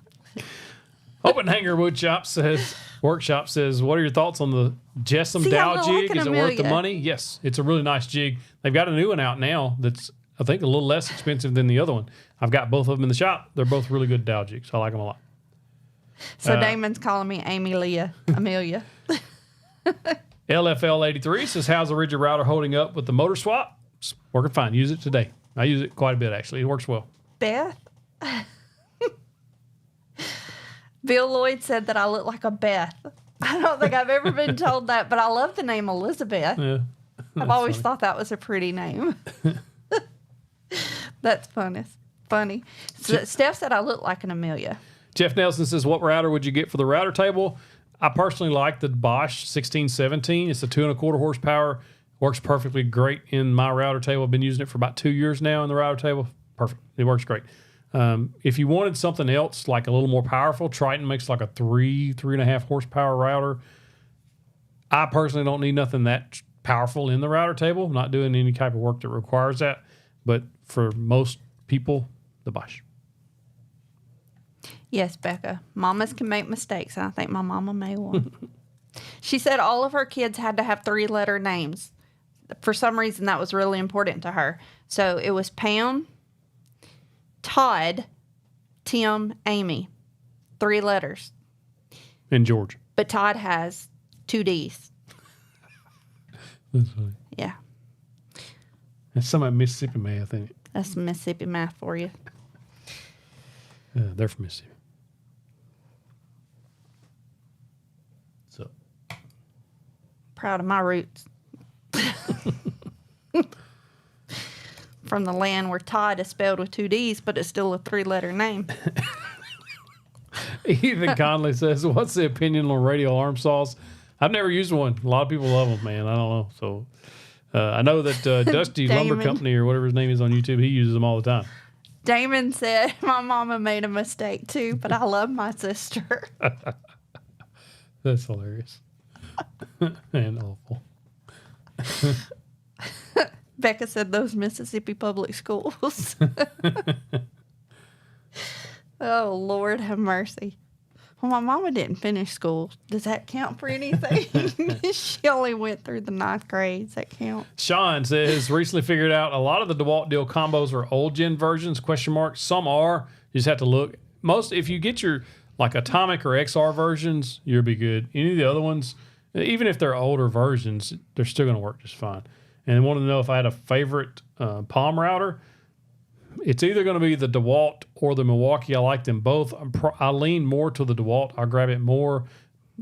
Open Hanger Workshop says, what are your thoughts on the Jessam Dow jig? Like is it worth the money? Yes, it's a really nice jig. They've got a new one out now that's, I think, a little less expensive than the other one. I've got both of them in the shop. They're both really good Dow jigs. I like them a lot. So Damon's calling me Amelia. LFL 83 says, how's the rigid router holding up with the motor swap? It's working fine. Use it today. I use it quite a bit, actually. It works well. Beth? Bill Lloyd said that I look like a Beth. I don't think I've ever been told that, but I love the name Elizabeth. Yeah, I've always thought that was a pretty name. That's funny. So Steph said I look like an Amelia. Jeff Nelson says, what router would you get for the router table? I personally like the Bosch 1617. It's a 2.25 horsepower. Works perfectly great in my router table. I've been using it for about 2 years now in the router table. Perfect. It works great. If you wanted something else, like a little more powerful, Triton makes like a 3.5 horsepower router. I personally don't need nothing that powerful in the router table. I'm not doing any type of work that requires that. But for most people, the Bosch. Yes, Becca. Mamas can make mistakes, and I think my mama made one. She said all of her kids had to have 3-letter names. For some reason, that was really important to her. So it was Pam, Todd, Tim, Amy. 3 letters. And George. But Todd has 2 D's. That's funny. Yeah. That's some of that Mississippi math, I think. That's Mississippi math for you. They're from Mississippi. So. Proud of my roots. from the land where Todd is spelled with 2 D's, but it's still a 3-letter name. Ethan Conley says, what's the opinion on radial arm saws? I've never used one. A lot of people love them, man. I don't know. So I know that Dusty Lumber Company or whatever his name is on YouTube, he uses them all the time. Damon said, my mama made a mistake too, but I love my sister. That's hilarious. And awful. Becca said those Mississippi public schools. Oh, Lord have mercy. Well, my mama didn't finish school. Does that count for anything? She only went through the 9th grade. Does that count? Sean says, recently figured out a lot of the DeWalt deal combos are old gen versions, ? Some are. You just have to look. Most, if you get your like Atomic or XR versions, you'll be good. Any of the other ones, even if they're older versions, they're still going to work just fine. And I wanted to know if I had a favorite palm router. It's either going to be the DeWalt or the Milwaukee. I like them both. I lean more to the DeWalt. I'll grab it more.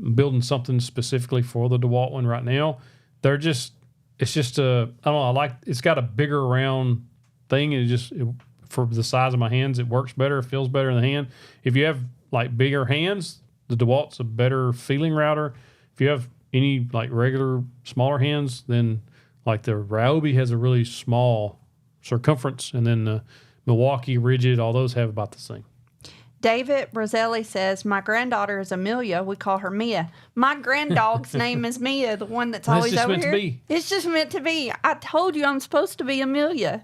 I'm building something specifically for the DeWalt one right now. It's just I don't know. It's got a bigger round thing. And for the size of my hands, it works better. It feels better in the hand. If you have like bigger hands, the DeWalt's a better feeling router. If you have any like regular smaller hands, then like the Ryobi has a really small circumference, and then the Milwaukee Rigid, all those have about the same. David Roselli says, my granddaughter is Amelia. We call her Mia. My granddog's name is Mia, the one that's always over here. It's just meant to be. I told you I'm supposed to be Amelia.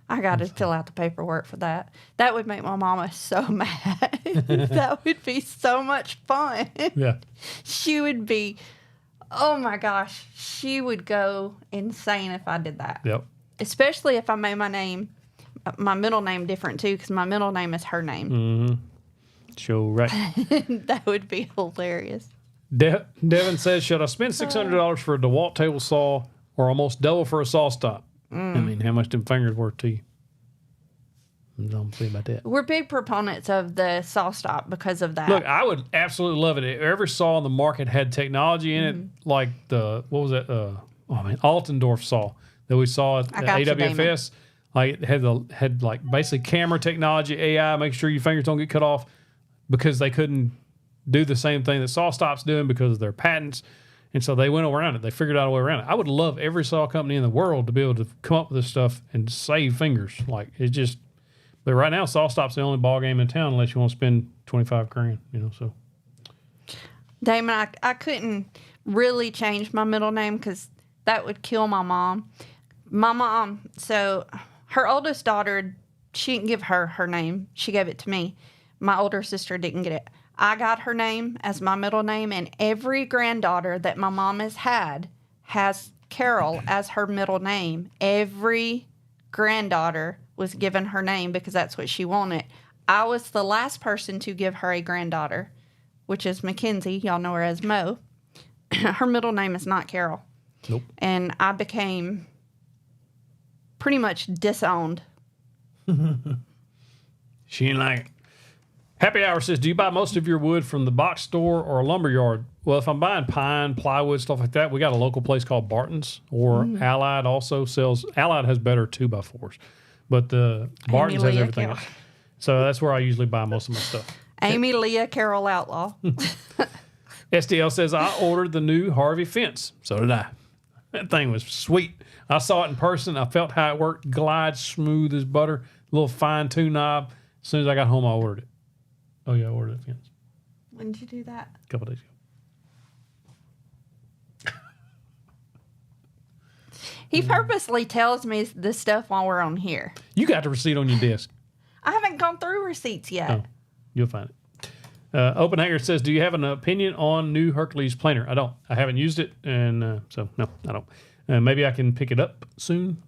I got to fill out the paperwork for that. That would make my mama so mad. That would be so much fun. Yeah. She would be, oh my gosh, she would go insane if I did that. Yep. Especially if I made my middle name different too, because my middle name is her name. Mm-hmm. Sure, right. That would be hilarious. Devin says, should I spend $600 for a DeWalt table saw or almost double for a Sawstop? I mean, how much them fingers worth to you? I don't see about that. We're big proponents of the Sawstop because of that. Look, I would absolutely love it. If every saw on the market had technology in it, like what was that? Altendorf saw that we saw at AWFS. Like it had like basically camera technology, AI, make sure your fingers don't get cut off, because they couldn't do the same thing that Sawstop's doing because of their patents. And so they went around it. They figured out a way around it. I would love every saw company in the world to be able to come up with this stuff and save fingers. Like it just, but right now Sawstop's the only ball game in town unless you want to spend $25,000, so. Damon, I couldn't really change my middle name because that would kill my mom. My mom, so her oldest daughter, she didn't give her name. She gave it to me. My older sister didn't get it. I got her name as my middle name, and every granddaughter that my mom has had has Carol as her middle name. Every granddaughter was given her name because that's what she wanted. I was the last person to give her a granddaughter, which is Mackenzie. Y'all know her as Mo. Her middle name is not Carol. Nope. And I became pretty much disowned. She ain't like it. Happy Hour says, do you buy most of your wood from the box store or a lumber yard? Well, if I'm buying pine, plywood, stuff like that, we got a local place called Barton's, or Allied also sells. Allied has better 2x4s, but the Barton's has everything else. So that's where I usually buy most of my stuff. Amy Leah Carol Outlaw. SDL says, I ordered the new Harvey fence. So did I. That thing was sweet. I saw it in person. I felt how it worked. Glide smooth as butter. Little fine tune knob. As soon as I got home, I ordered it. Oh, yeah, I ordered it. Fence. When did you do that? A couple days ago. He purposely tells me this stuff while we're on here. You got the receipt on your desk. I haven't gone through receipts yet. Oh, you'll find it. Openhanger says, do you have an opinion on new Hercules planer? I don't. I haven't used it, and so, no, I don't. Maybe I can pick it up soon.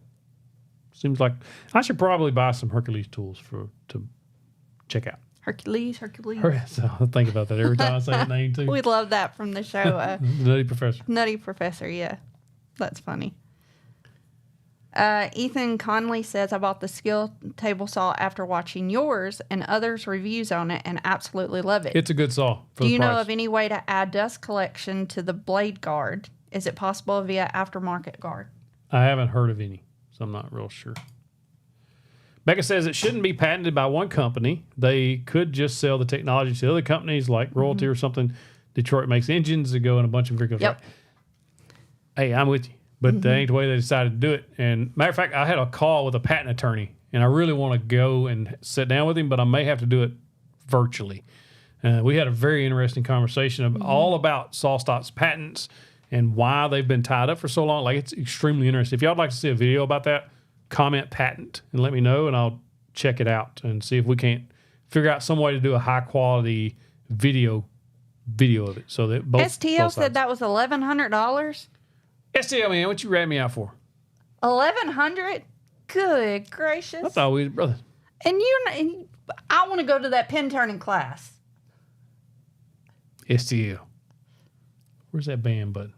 Seems like I should probably buy some Hercules tools to check out. Hercules. So I think about that every time I say that name, too. We love that from the show. Nutty Professor. Nutty Professor, yeah. That's funny. Ethan Conley says, I bought the skill table saw after watching yours and others' reviews on it and absolutely love it. It's a good saw. Do you know of any way to add dust collection to the blade guard? Is it possible via aftermarket guard? I haven't heard of any. so I'm not real sure. Becca says it shouldn't be patented by one company. They could just sell the technology to other companies like Royalty or something. Detroit makes engines that go in a bunch of vehicles. Yep. Right? Hey, I'm with you. But that ain't the way they decided to do it. And matter of fact, I had a call with a patent attorney, and I really want to go and sit down with him, but I may have to do it virtually. We had a very interesting conversation all about Sawstop's patents and why they've been tied up for so long. Like, it's extremely interesting. If y'all would like to see a video about that, comment patent and let me know, and I'll check it out and see if we can't figure out some way to do a high quality video of it. So that both STL said that was $1,100. STL, man, what you rat me out for? 1,100. Good gracious! I thought we was brothers. And I want to go to that pin turning class. STL. Where's that band button?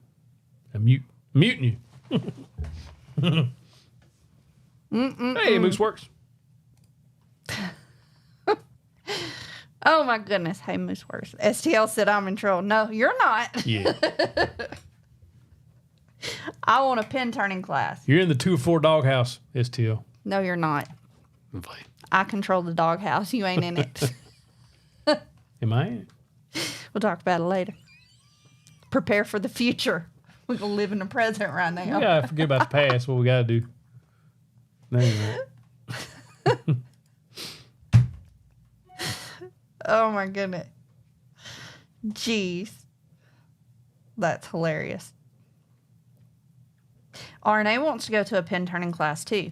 Muting you. Hey, Moose works. Oh my goodness. Hey, Moose works. STL said I'm in trouble. No, you're not. Yeah. I want a pin turning class. You're in the 2-4 doghouse, STL. No, you're not. I control the doghouse. You ain't in it. Am I in it? We'll talk about it later. Prepare for the future. We're going to live in the present right now. We gotta forget about the past, what we gotta do. No, you're not. Oh my goodness. Jeez. That's hilarious. RNA wants to go to a pin turning class too.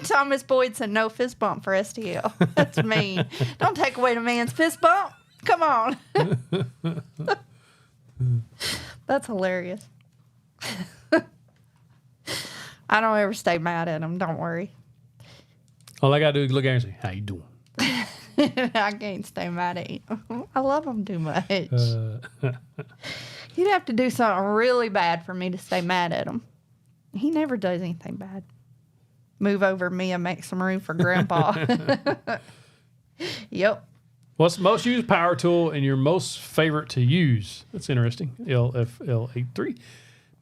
Thomas Boyd said no fist bump for STL. That's mean. Don't take away the man's fist bump. Come on. That's hilarious. I don't ever stay mad at him. Don't worry. All I gotta do is look at him and say, "How you doing?" I can't stay mad at you. I love him too much. He'd have to do something really bad for me to stay mad at him. He never does anything bad. Move over me and make some room for Grandpa. Yep. What's the most used power tool and your most favorite to use? That's interesting. LFL83.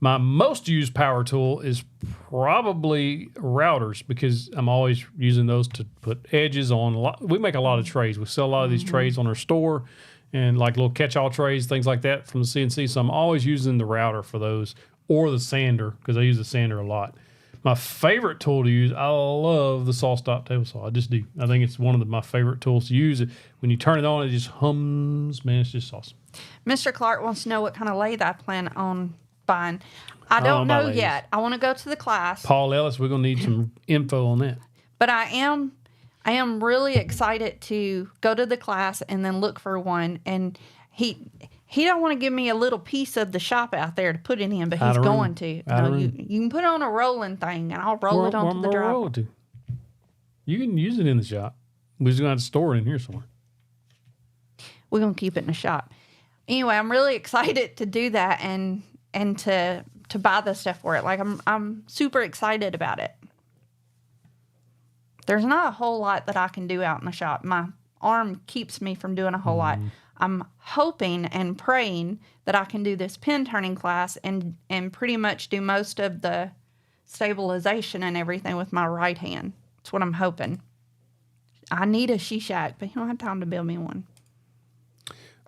My most used power tool is probably routers because I'm always using those to put edges on. We make a lot of trays. We sell a lot of these trays on our store and like little catch-all trays, things like that from the CNC. So I'm always using the router for those or the sander because I use the sander a lot. My favorite tool to use, I love the Sawstop table saw. I just do. I think it's one of my favorite tools to use. When you turn it on, it just hums. Man, it's just awesome. Mr. Clark wants to know what kind of lathe I plan on buying. I don't know yet. I want to go to the class. Paul Ellis, we're going to need some info on that. But I am really excited to go to the class and then look for one. And he don't want to give me a little piece of the shop out there to put it in, but he's going to. No, you can put it on a rolling thing, and I'll roll it onto the driveway. You can use it in the shop. We're just going to have to store it in here somewhere. We're going to keep it in the shop. Anyway, I'm really excited to do that and to buy the stuff for it. Like, I'm super excited about it. There's not a whole lot that I can do out in the shop. My arm keeps me from doing a whole lot. I'm hoping and praying that I can do this pin turning class and pretty much do most of the stabilization and everything with my right hand. That's what I'm hoping. I need a she-shack, but you don't have time to build me one.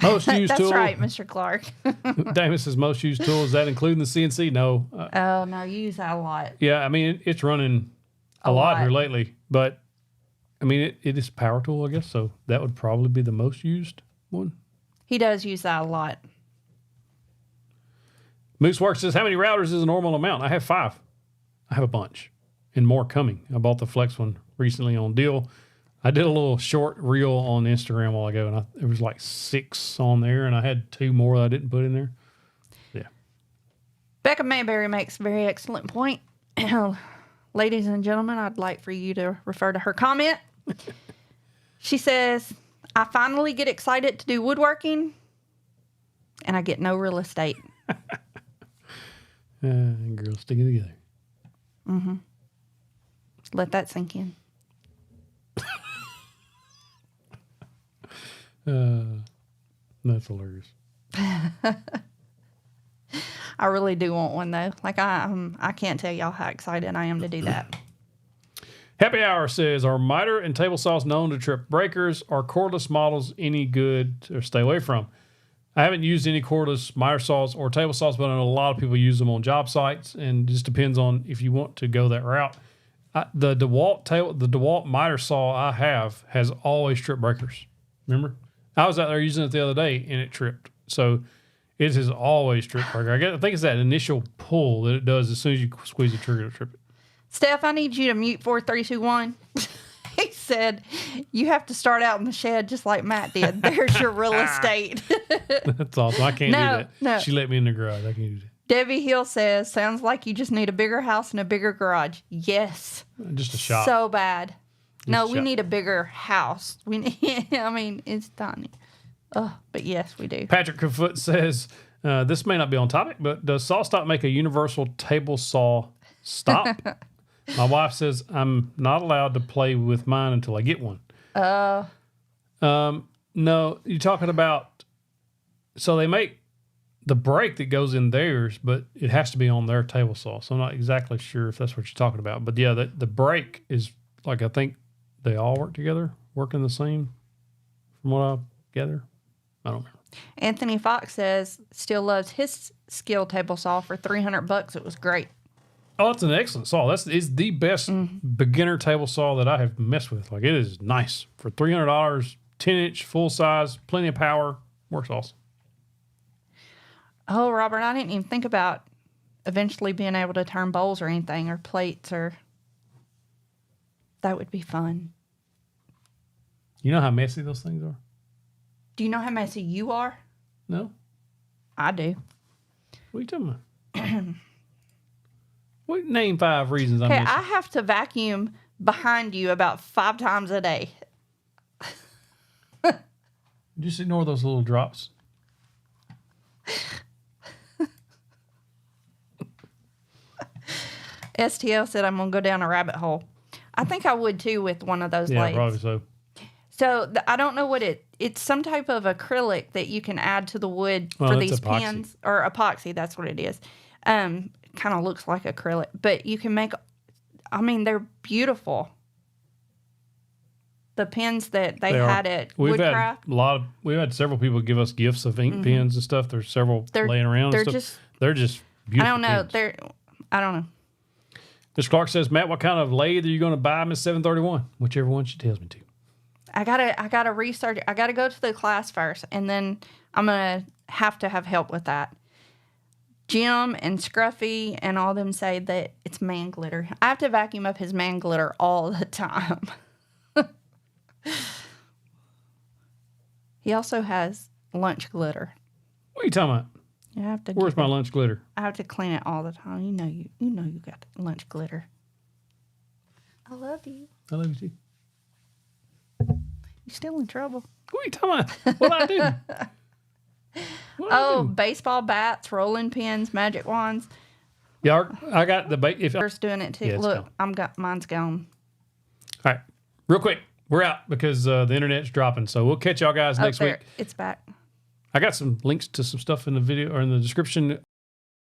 Most used tool. That's right, Mr. Clark. Damon says most used tool. Is that including the CNC? No. Oh, no, you use that a lot. Yeah, I mean, it's running a lot here lately, but I mean, it is a power tool, I guess, so that would probably be the most used one. He does use that a lot. Mooseworks says, how many routers is a normal amount? I have 5. I have a bunch and more coming. I bought the Flex one recently on deal. I did a little short reel on Instagram a while ago, and there was like 6 on there, and I had 2 more that I didn't put in there. Yeah. Becca Mayberry makes a very excellent point. Ladies and gentlemen, I'd like for you to refer to her comment. She says, I finally get excited to do woodworking, and I get no real estate. Girls sticking together. Mm-hmm. Let that sink in. That's hilarious. I really do want one though. Like I can't tell y'all how excited I am to do that. Happy Hour says, are miter and table saws known to trip breakers? Are cordless models any good to stay away from? I haven't used any cordless miter saws or table saws, but I know a lot of people use them on job sites, and it just depends on if you want to go that route. The DeWalt miter saw I have has always tripped breakers. Remember? I was out there using it the other day, and it tripped. So it has always tripped breaker. I think it's that initial pull that it does as soon as you squeeze the trigger to trip it. Steph, I need you to mute 4321. He said, you have to start out in the shed just like Matt did. There's your real estate. That's awesome. I can't do that. No. She let me in the garage. I can't do that. Debbie Hill says, sounds like you just need a bigger house and a bigger garage. Yes. Just a shop. So bad. No, we shop. need a bigger house. We need, I mean, it's tiny. Oh, but yes, we do. Patrick Kafoot says, this may not be on topic, but does Sawstop make a universal table saw stop? My wife says I'm not allowed to play with mine until I get one. No, you're talking about, so they make the brake that goes in theirs, but it has to be on their table saw. So I'm not exactly sure if that's what you're talking about. But yeah, the brake is like, I think they all work together, working the same from what I gather. I don't remember. Anthony Fox says, still loves his skill table saw for $300. It was great. Oh, that's an excellent saw. Is the best beginner table saw that I have messed with. Like, it is nice for $300, 10-inch, full size, plenty of power, works awesome. Oh, Robert, I didn't even think about eventually being able to turn bowls or anything, or plates, or that would be fun. You know how messy those things are? Do you know how messy you are? No. I do. What are you talking about? What, name 5 reasons I'm Okay, messy. I have to vacuum behind you about 5 times a day. Just ignore those little drops. STL said I'm going to go down a rabbit hole. I think I would too with one of those Yeah, blades. probably so. So I don't know what it's some type of acrylic that you can add to the wood for these epoxy. pins, or epoxy. That's what it is. Kind of looks like acrylic, but you can make, I mean, they're beautiful. The pins that they had at Woodcraft. We've had several people give us gifts of ink pens and stuff. There's several laying around. They're and stuff. They're just beautiful. I don't know. Pens. I don't know. Mr. Clark says, Matt, what kind of lathe are you going to buy, Miss 731? Whichever one she tells me to. I gotta research. I gotta go to the class first, and then I'm gonna have to have help with that. Jim and Scruffy and all them say that it's man glitter. I have to vacuum up his man glitter all the time. He also has lunch glitter. What are you talking about? You have to. Where's my lunch glitter? I have to clean it all the time. You know you got lunch glitter. I love you. I love you too. You're still in trouble. What are you talking about? What'd I do? Oh, baseball bats, rolling pins, magic wands. Yeah, I got the if First doing it too. Yeah, it's Look, gone. Mine's gone. All right, real quick, we're out because the internet's dropping. So we'll catch y'all guys next week. It's back. I got some links to some stuff in the video or in the description